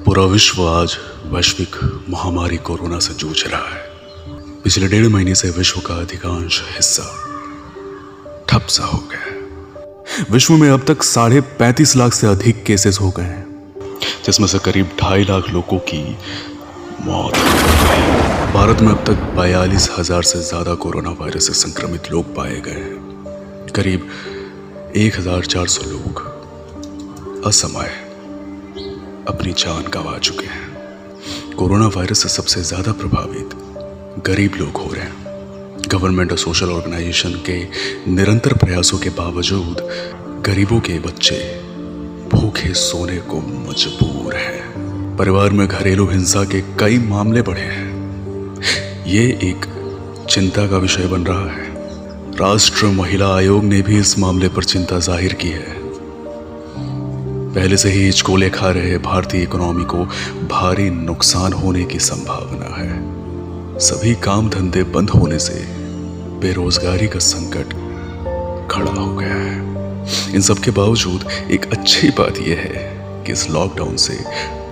पूरा विश्व आज वैश्विक महामारी कोरोना से जूझ रहा है। पिछले 1.5 महीने से विश्व का अधिकांश हिस्सा ठप सा हो गया है। विश्व में अब तक 35.5 लाख से अधिक केसेस हो गए हैं, जिसमें से करीब 2.5 लाख लोगों की मौत हो गई। भारत में अब तक 42,000 से ज्यादा कोरोना वायरस से संक्रमित लोग पाए गए हैं। करीब 1,400 लोग असमय अपनी जान गंवा चुके हैं। कोरोना वायरस से सबसे ज्यादा प्रभावित गरीब लोग हो रहे हैं। गवर्नमेंट और सोशल ऑर्गेनाइजेशन के निरंतर प्रयासों के बावजूद गरीबों के बच्चे भूखे सोने को मजबूर हैं। परिवार में घरेलू हिंसा के कई मामले बढ़े हैं। ये एक चिंता का विषय बन रहा है। राष्ट्रीय महिला आयोग ने भी इस मामले पर चिंता जाहिर की है। पहले से ही हिचकोले खा रहे भारतीय इकोनॉमी को भारी नुकसान होने की संभावना है। सभी काम धंधे बंद होने से बेरोजगारी का संकट खड़ा हो गया है। इन सब के बावजूद एक अच्छी बात यह है कि इस लॉकडाउन से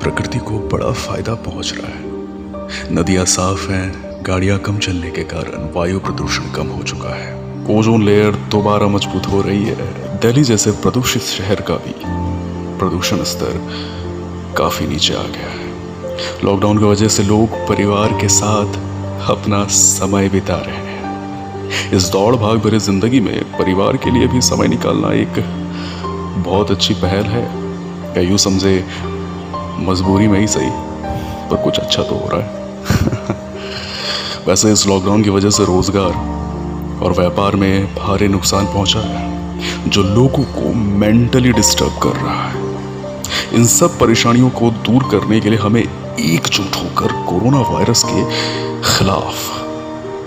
प्रकृति को बड़ा फायदा पहुंच रहा है। नदियां साफ हैं, गाड़ियां कम चलने के कारण वायु प्रदूषण कम हो चुका है। ओजोन लेयर दोबारा मजबूत हो रही है। दिल्ली जैसे प्रदूषित शहर का भी प्रदूषण स्तर काफी नीचे आ गया है। लॉकडाउन की वजह से लोग परिवार के साथ अपना समय बिता रहे हैं। इस दौड़ भाग भरी जिंदगी में परिवार के लिए भी समय निकालना एक बहुत अच्छी पहल है। या यूं समझे मजबूरी में ही सही, पर कुछ अच्छा तो हो रहा है। वैसे इस लॉकडाउन की वजह से रोजगार और व्यापार में भारी नुकसान पहुंचा है, जो लोगों को मेंटली डिस्टर्ब कर रहा है। इन सब परेशानियों को दूर करने के लिए हमें एकजुट होकर कोरोना वायरस के खिलाफ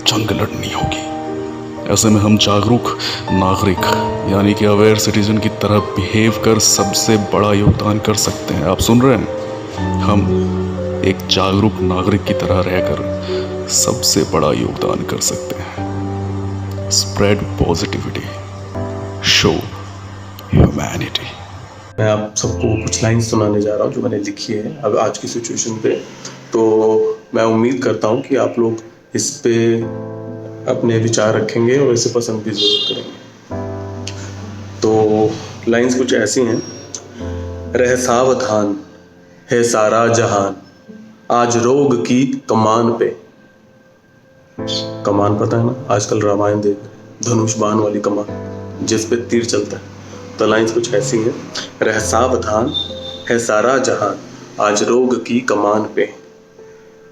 जंग लड़नी होगी। ऐसे में हम जागरूक नागरिक यानी कि अवेयर सिटीजन की तरह बिहेव कर सबसे बड़ा योगदान कर सकते हैं। आप सुन रहे हैं? हम एक जागरूक नागरिक की तरह रहकर सबसे बड़ा योगदान कर सकते हैं। Spread positivity, show humanity. मैं आप सबको कुछ लाइन सुनाने जा रहा हूँ जो मैंने लिखी है अब आज की सिचुएशन पे। तो मैं उम्मीद करता हूँ कि आप लोग इस पे अपने विचार रखेंगे और इसे पसंद भी जरूर करेंगे। तो लाइंस कुछ ऐसी हैं। रह सावधान है सारा जहान, आज रोग की कमान पे। कमान पता है ना, आजकल रामायण देख धनुष बाण वाली कमान जिस पे तीर चलता है। तो लाइंस कुछ ऐसी हैं। रह सावधान है सारा जहान, आज रोग की कमान पे।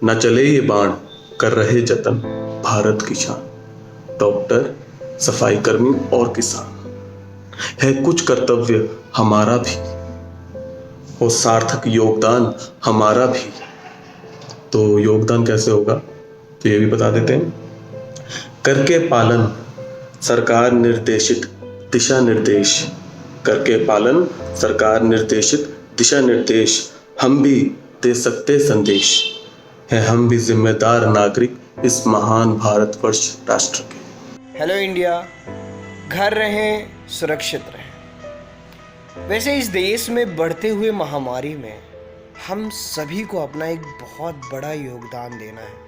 न चले ये बाण कर रहे जतन, भारत की शान। डॉक्टर, सफाई कर्मी और किसान, है कुछ कर्तव्य हमारा भी, हो सार्थक योगदान हमारा भी। तो योगदान कैसे होगा तो ये भी बता देते हैं। करके पालन सरकार निर्देशित दिशा निर्देश, करके पालन सरकार निर्देशित दिशा निर्देश, हम भी दे सकते संदेश। है हम भी जिम्मेदार नागरिक इस महान भारतवर्ष राष्ट्र के। हेलो इंडिया, घर रहें, सुरक्षित रहें। वैसे इस देश में बढ़ते हुए महामारी में हम सभी को अपना एक बहुत बड़ा योगदान देना है।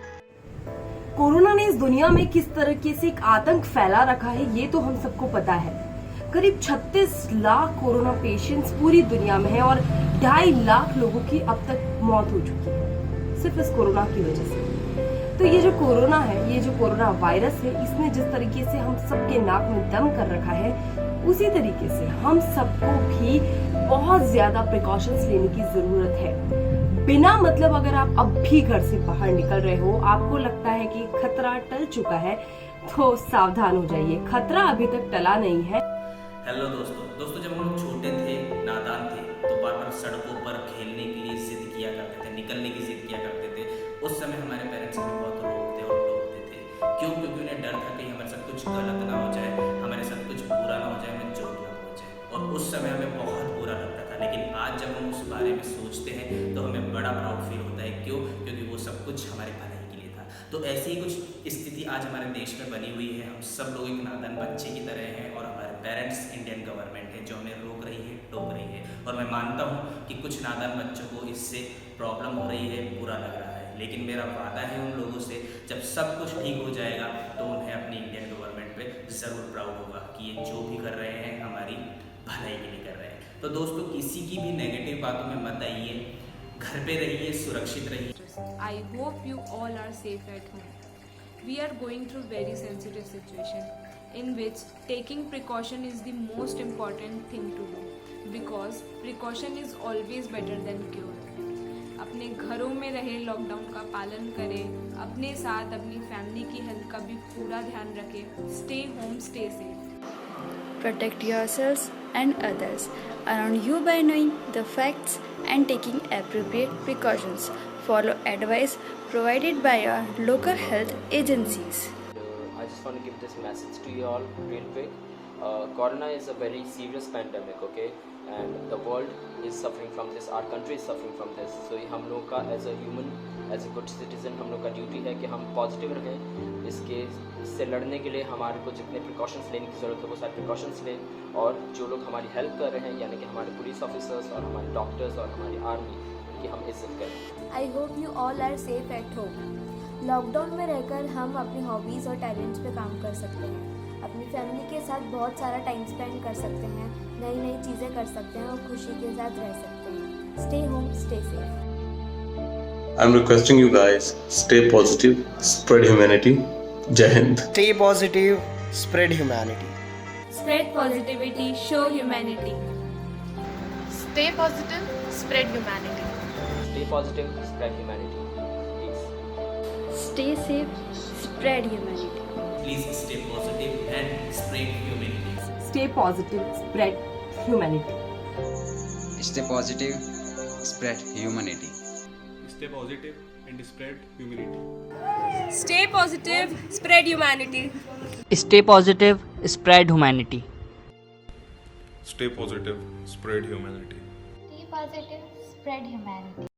कोरोना ने इस दुनिया में किस तरीके से एक आतंक फैला रखा है ये तो हम सबको पता है। करीब 36 लाख कोरोना पेशेंट्स पूरी दुनिया में है और 2.5 लाख लोगों की अब तक मौत हो चुकी है सिर्फ इस कोरोना की वजह से। तो ये जो कोरोना है, ये जो कोरोना वायरस है, इसने जिस तरीके से हम सबके नाक में दम कर रखा है, उसी तरीके से हम सबको भी बहुत ज्यादा प्रिकॉशंस लेने की जरूरत है। बिना मतलब अगर आप अब भी घर से बाहर निकल रहे हो, आपको लगता है कि खतरा टल चुका है, तो सावधान हो जाइए। खतरा अभी तक टला नहीं है। हेलो दोस्तों, जब हम लोग छोटे थे, नादान थे, तो बार बार सड़कों पर खेलने के लिए जिद किया करते थे, निकलने की जिद किया करते थे। उस समय हमारे पेरेंट्स हमें बहुत रोकते और टोकते थे। क्यों? क्योंकि उन्हें डर था कि हमारे साथ कुछ गलत ना हो जाए, हमारे साथ कुछ बुरा ना हो जाए, हमें चोट ना पहुंचे। और उस समय हमें बहुत बुरा लगता था, लेकिन आज जब हम उस बारे में सोचते हैं तो हमें बड़ा प्राउड फील होता है। क्यों? क्योंकि वो सब कुछ हमारे भलाई के लिए था। तो ऐसी ही कुछ स्थिति आज हमारे देश में बनी हुई है। हम सब लोग एक नादान बच्चे की तरह हैं और हमारे पेरेंट्स इंडियन गवर्नमेंट है जो हमें रोक रही है, टोक रही है और मैं मानता हूँ कि कुछ नादान बच्चों को इससे प्रॉब्लम हो रही है, बुरा लग रहा है, लेकिन मेरा वादा है उन लोगों से, जब सब कुछ ठीक हो जाएगा तो उन्हें अपनी इंडियन गवर्नमेंट पे ज़रूर प्राउड होगा कि ये जो भी कर रहे हैं हमारी भलाई के लिए कर रहे हैं। तो दोस्तों, किसी की भी नेगेटिव बातों में मत आइए, घर पे रहिए, सुरक्षित रहिए। I hope you all are safe at home. We are going through very sensitive situation in which taking precaution is the most important thing to do because precaution is always better than cure. अपने घरों में रहे, lockdown का पालन करें, अपने साथ अपनी फैमिली की हेल्थ का भी पूरा ध्यान रखें। Stay home, stay safe. Protect yourselves and others around you by knowing the facts and taking appropriate precautions. Follow advice provided by our local health agencies. I just want to give this message to you all real quick. Corona is a very serious pandemic, okay? And the world is suffering from this. Our country is suffering from this. So हम लोग का as a human, as a good citizen, हम लोग का duty है कि हम positive रहें। इससे लड़ने के लिए हमारे को जितने प्रिकॉशंस लेने की ज़रूरत है वो सारे प्रिकॉशंस लें, और जो लोग हमारी हेल्प कर रहे हैं यानी कि हमारे पुलिस ऑफिसर्स और हमारे डॉक्टर्स और हमारी आर्मी, की हम इज्जत करें। I hope you all are safe at home. Lockdown में रहकर हम अपनी हॉबीज़ और टैलेंट्स पे काम कर सकते हैं, अपनी फैमिली के साथ बहुत सारा टाइम स्पेंड कर सकते हैं, नई नई चीज़ें कर सकते हैं और खुशी के साथ रह सकते हैं। Stay home, stay safe. I'm requesting you guys, stay positive, spread humanity. Jai Hind. Stay positive, spread humanity. Spread positivity, show humanity. Stay positive, spread humanity. Stay positive, spread humanity. Peace. Stay safe, spread humanity. Please stay positive and spread humanity. Stay positive, spread humanity. Stay positive, spread humanity. Stay positive and spread humility. Stay positive, spread humanity. Stay positive, spread humanity. Stay positive, spread humanity. Stay positive, spread humanity.